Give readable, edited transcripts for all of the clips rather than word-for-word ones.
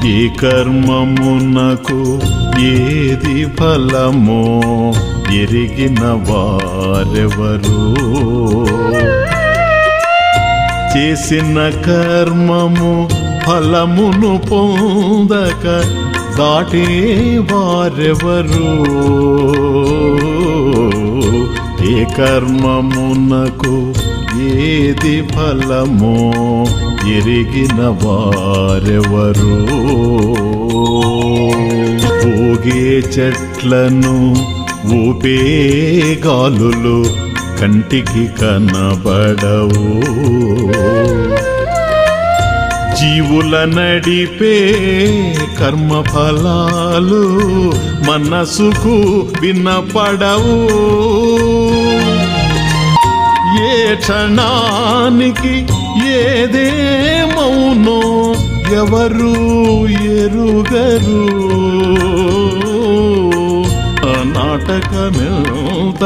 ఈ కర్మమునకు ఏది ఫలమో ఎరిగిన వారెవరు చేసిన కర్మము ఫలమును పొందక దాటే వారెవరు ఏ కర్మమునకు ఏది ఫలమో ఎరిగిన వారెవరు ఊగే చెట్లను ఊపే గాలులు కంటికి కనబడవు జీవుల నడిపే కర్మఫలాలు మనసుకు వినపడవు ఏ క్షణానికి ఏదేమౌనో ఎవరు ఎరుగరు నాటకమెంత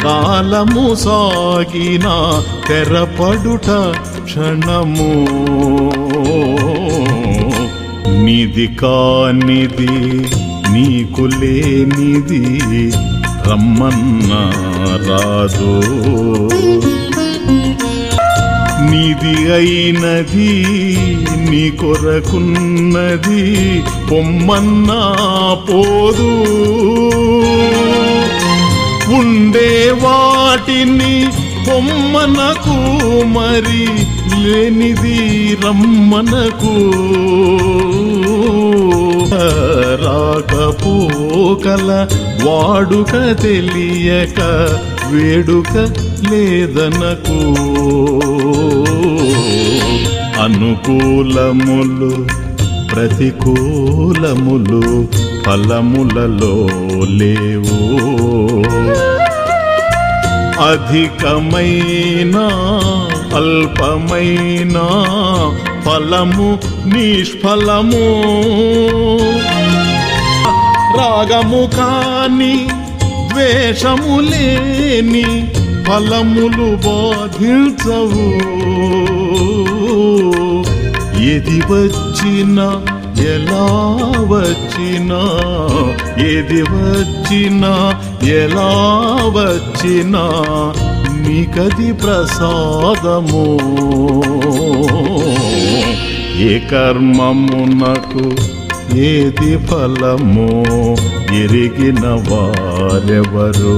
కాలము సాగినా తెరపడుట క్షణము నిధి కానిది నీకు లేనిది రమ్మన్నా రాదు నిధి అయినది నీ కొరకున్నది పొమ్మన్నా పోదు ఉండే వాటిని పొమ్మనకు మరి లేనిది రమ్మనకు రాకపోకల వాడుక తెలియక వేడుక లేదనకు అనుకూలములు ప్రతికూలములు ఫలములలో లేవు అధికమైన అల్పమైన ఫలము నిష్ఫలము రాగము కాని ద్వేషము లేని ఫలములు బాధించవు ఏది వచ్చినా ఎలా వచ్చినా ఏది వచ్చినా ఎలా వచ్చినా నీకది ప్రసాదము ఏ కర్మమునకు ఏది ఫలమో ఎరిగిన వారెవరు